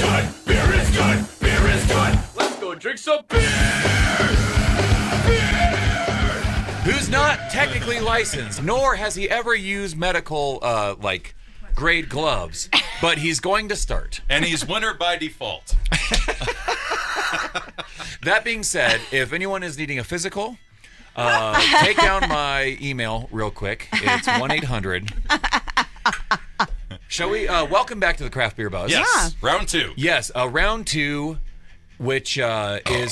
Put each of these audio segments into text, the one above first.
good. Beer is good. Beer is good. Let's go drink some beer. Who's not technically licensed, nor has he ever used medical, grade gloves, but he's going to start. And he's winner by default. That being said, if anyone is needing a physical, take down my email real quick. It's 1-800. Shall we? Welcome back to the Craft Beer Buzz. Yes. Yeah. Round 2. Yes, round 2, which is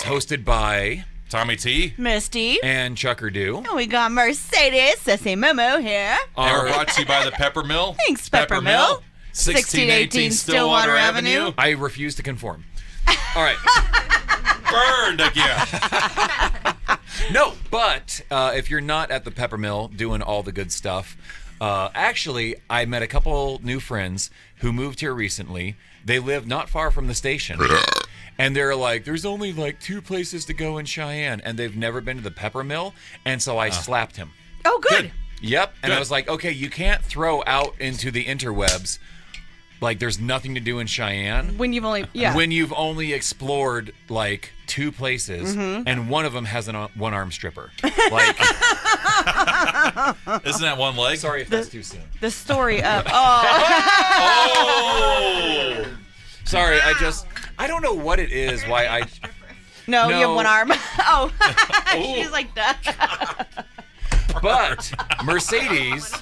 hosted by Tommy T, Misty, and Chuckerdoo. And we got Mercedes, Sissy Momo here. And we're brought to you by the Peppermill. Thanks, Peppermill. 1618 Stillwater Avenue. I refuse to conform. All right. Burned again. No, but if you're not at the Peppermill doing all the good stuff, actually, I met a couple new friends who moved here recently. They live not far from the station. And they're like, there's only like 2 places to go in Cheyenne. And they've never been to the Peppermill. And so I slapped him. Oh, good. Yep. And Good. I was like, okay, you can't throw out into the interwebs like there's nothing to do in Cheyenne. When you've only, When you've only explored like 2 places, and one of them has a one-arm stripper. Like, Isn't that one leg? sorry if that's too soon. the story of, Oh! Sorry, I don't know what it is. Why I. no, you have No. one arm. She's like that. But Mercedes.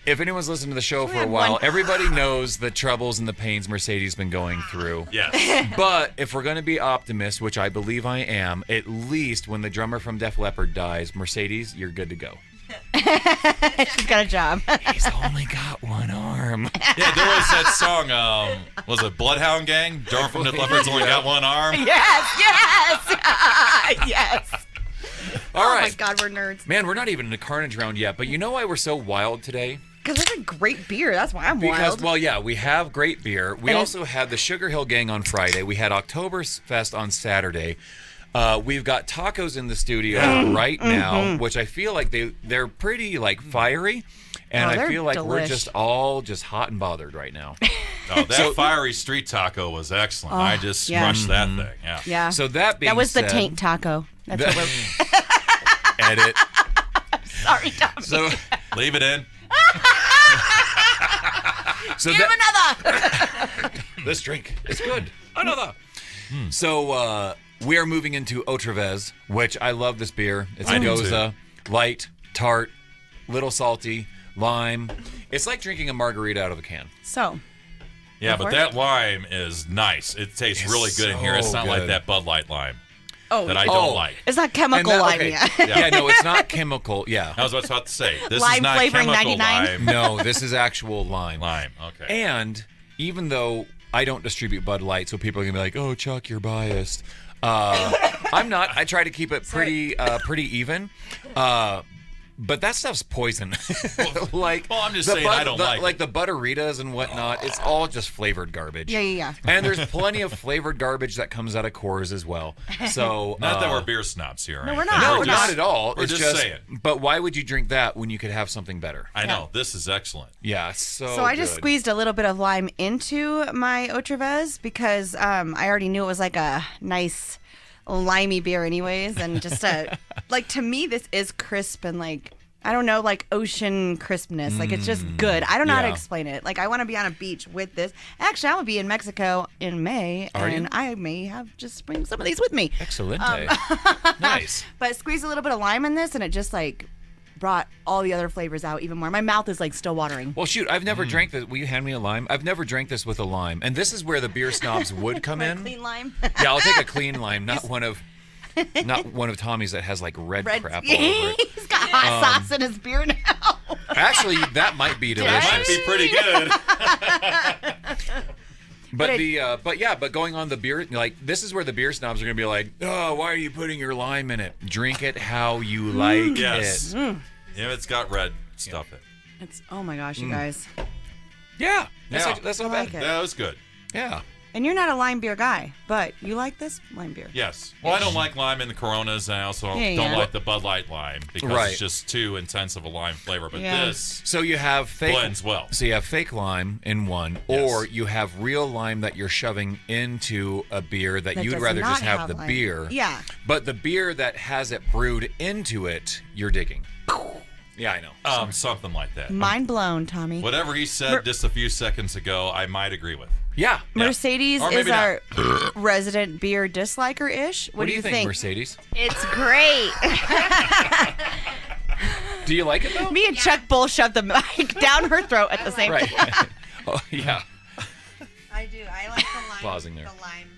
If anyone's listened to the show for a while, everybody knows the troubles and the pains Mercedes been going through. Yes. But if we're going to be optimists, which I believe I am, at least when the drummer from Def Leppard dies, Mercedes, you're good to go. She's got a job. He's only got one arm. Yeah, there was that song, was it Bloodhound Gang? Drummer from the Leopard's only got one arm. Yes. Yes. All Oh right. my God, we're nerds. Man, we're not even in the carnage round yet, but you know why we're so wild today? Because it's a great beer. That's why I'm Because, wild. well, yeah, we have great beer. We And also had the Sugar Hill Gang on Friday. We had Oktoberfest on Saturday. We've got tacos in the studio right now, which I feel like they're pretty like fiery, and I they're feel like we're delish. just all just hot and bothered right now. Oh, that fiery street taco was excellent. I just yeah. crushed that thing. Yeah. yeah. So that being that was said, the taint taco. That's what we're. edit. Sorry, Tommy. So Leave it in. Give him another. This drink is good. Another. So we are moving into Otravez, which I love this beer. It's a I do Goza, light, tart, little salty, lime. It's like drinking a margarita out of a can. So, Yeah, Go but for that lime is nice. It tastes really good in here. It's so not like good. that Bud Light lime oh, that I don't like. it's not chemical And that- lime okay. yet. Yeah, no, it's not chemical. Yeah. I was about to say, this Lime is not flavoring chemical 99? lime. No, this is actual lime. Lime, okay. And even though I don't distribute Bud Light, so people are gonna be like, "Oh, Chuck, you're biased." I'm not. I try to keep it pretty even. But that stuff's poison. Like, Well, I'm just the saying I don't like it. like the Butteritas and whatnot. It's all just flavored garbage. Yeah. And there's plenty of flavored garbage that comes out of Coors as well. So Not that we're beer snobs here. or No, we're anything. not. no, We're not just- at all. we're It's just saying. But why would you drink that when you could have something better? I know. This is excellent. Yeah. So I just good. squeezed a little bit of lime into my Otravez because I already knew it was like a nice limey beer anyways. And just like to me, this is crisp and like, I don't know, like ocean crispness. Like it's just good. I don't know how to yeah. explain it. Like I want to be on a beach with this. Actually, I will be in Mexico in May. Are you? And I may have just bring some of these with me. Excellent. Nice. But squeeze a little bit of lime in this and it just like brought all the other flavors out even more. My mouth is like still watering. Well, shoot, I've never drank this. Will you hand me a lime? I've never drank this with a lime. And this is where the beer snobs would come in. Clean lime. Yeah, I'll take a clean lime, not one of Tommy's that has like red crap all over it. He's got hot sauce in his beer now. Actually, that might be That might delicious. be pretty good. But going on the beer, like this is where the beer snobs are gonna be like, oh, why are you putting your lime in it? Drink it how you like Yes. it. Yeah, it's got red stuff in it. It's oh my gosh, you guys. Yeah, that's Yeah. not I bad. like it. That was good. Yeah. And you're not a lime beer guy, but you like this lime beer. Yes. Well, I don't like lime in the Coronas, and I also don't like the Bud Light lime because it's just too intense of a lime flavor. But this so you have fake blends well. So you have fake lime in one, or you have real lime that you're shoving into a beer that you'd rather just have the lime. beer. Yeah. But the beer that has it brewed into it, you're digging. Yeah, I know. Something like that. Mind blown, Tommy. Whatever he said just a few seconds ago, I might agree with. Yeah. Mercedes Or is maybe our resident beer disliker-ish. What do you think? Mercedes? It's great. Do you like it though? Me and Chuck both shoved the mic down her throat at the same time. Right. Oh, yeah. I do. I like the lime. Pausing there. The lime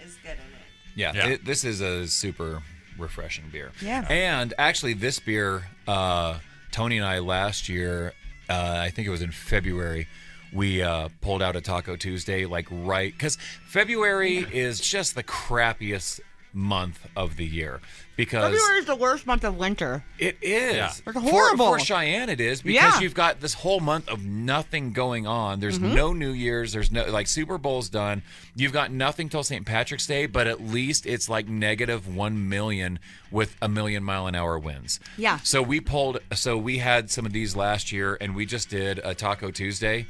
is good in it. Yeah. This is a super refreshing beer. Yeah. And actually, this beer, Tony and I last year, I think it was in February, we pulled out a Taco Tuesday, because February is just the crappiest month of the year. Because February is the worst month of winter. it is. Yeah. It's horrible. For Cheyenne, it is because Yeah. you've got this whole month of nothing going on. There's no New Year's. There's no Super Bowl's done. You've got nothing till St. Patrick's Day, but at least it's like -1 million with a 1,000,000-mile-an-hour winds. Yeah. So we had some of these last year, and we just did a Taco Tuesday,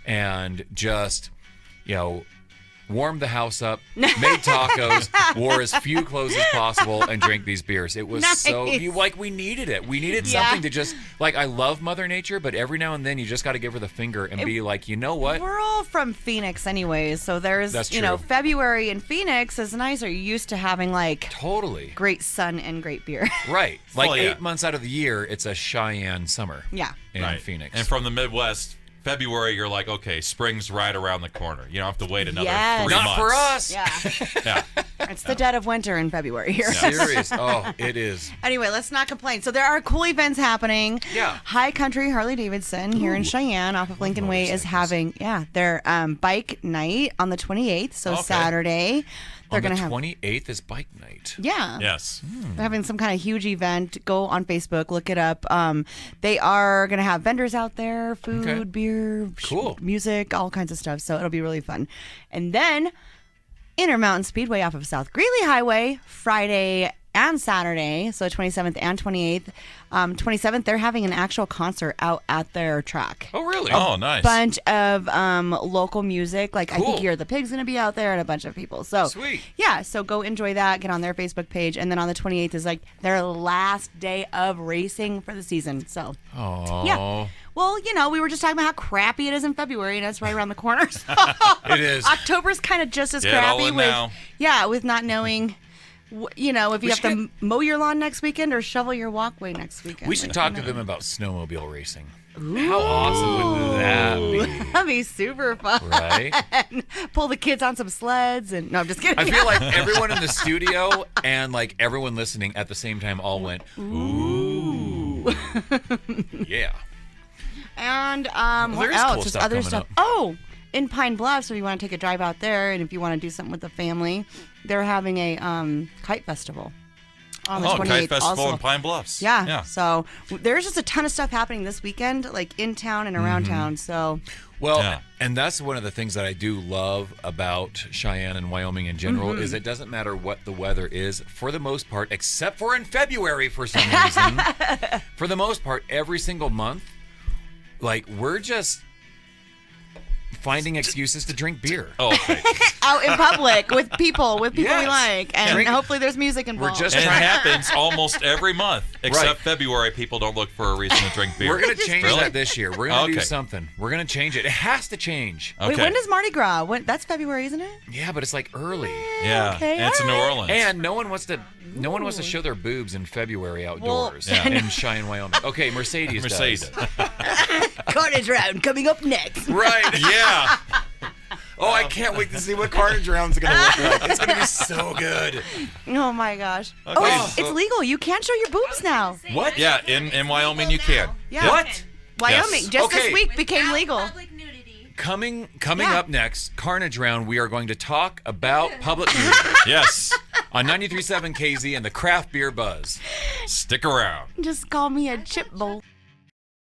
and just warmed the house up, made tacos, wore as few clothes as possible, and drank these beers. It was we needed it. We needed something to just, I love Mother Nature, but every now and then you just got to give her the finger and be like, you know what? We're all from Phoenix anyways, so there's, That's true. February in Phoenix is nice. Are you used to having, Totally. great sun and great beer? Right. Well, 8 months out of the year, it's a Cheyenne summer. Yeah. In Phoenix. And from the Midwest, February, you're like, okay, spring's right around the corner. You don't have to wait another Yes. 3 Not months. for us. Yeah. Yeah. It's the dead of winter in February here. Serious. Oh, it is. Anyway, let's not complain. So there are cool events happening. Yeah. High Country Harley Davidson here in Cheyenne off of Lincoln Way is having, their bike night on the 28th, so Okay. Saturday. They're On going the to have 28th is bike night. Yeah. Yes. They're having some kind of huge event. Go on Facebook, look it up. They are going to have vendors out there, food, Okay. beer, Cool. music, all kinds of stuff. So it'll be really fun. And then Intermountain Speedway off of South Greeley Highway, Friday and Saturday, so 27th and 28th. 27th, they're having an actual concert out at their track. Oh, really? Oh, nice. Bunch of local music. I Cool. think You're the Pig's going to be out there and a bunch of people. So Sweet. Yeah, so go enjoy that. Get on their Facebook page. And then on the 28th is their last day of racing for the season. So, Oh. yeah. Well, we were just talking about how crappy it is in February, and it's right around the corner. So It is. October's kind of just as Get all crappy in with, now. with not knowing, if you have to mow your lawn next weekend or shovel your walkway next weekend. We should talk to them about snowmobile racing. How awesome would that be? That'd be super fun. Right? Pull the kids on some sleds and no, I'm just kidding. I feel like everyone in the studio and everyone listening at the same time all went, ooh. Yeah. And what there is else? cool Just stuff other coming stuff. up. Oh, in Pine Bluff, so if you want to take a drive out there, and if you want to do something with the family, they're having a kite festival on the 28th. Kite Festival also. in Pine Bluffs. Yeah. So there's just a ton of stuff happening this weekend, in town and around town. So Well, Yeah. and that's one of the things that I do love about Cheyenne and Wyoming in general is it doesn't matter what the weather is for the most part, except for in February for some reason. For the most part, every single month, we're just finding excuses to drink beer. Oh, okay. out in public with people we Yes. like, and Drink- hopefully there's music We're involved. just And it trying. happens almost every month, except Right. February. People don't look for a reason to drink beer. We're gonna change Really? that this year. We're gonna do Okay. something. We're gonna change it. It has to change. Okay. Wait, when does Mardi Gras? That's February, isn't it? Yeah, but it's early. Yeah, Okay, and it's in New all right. Orleans. And no one wants to show their boobs in February outdoors Well, in Cheyenne, Wyoming. Okay, Mercedes Mercedes. does. Carnage Round coming up next. Right. Yeah. Oh, I can't wait to see what Carnage Round's going to look like. It's going to be so good. Oh my gosh. Okay, Oh, so- it's legal. You can show your boobs now. What? Yeah, in Wyoming you can. Yeah. What? Wyoming Yes. just this Okay. week became legal. Public nudity. Coming Yeah. up next, Carnage Round, we are going to talk about public nudity Yes. on 93.7 KZ and the craft beer buzz. Stick around. Just call me a chip bowl.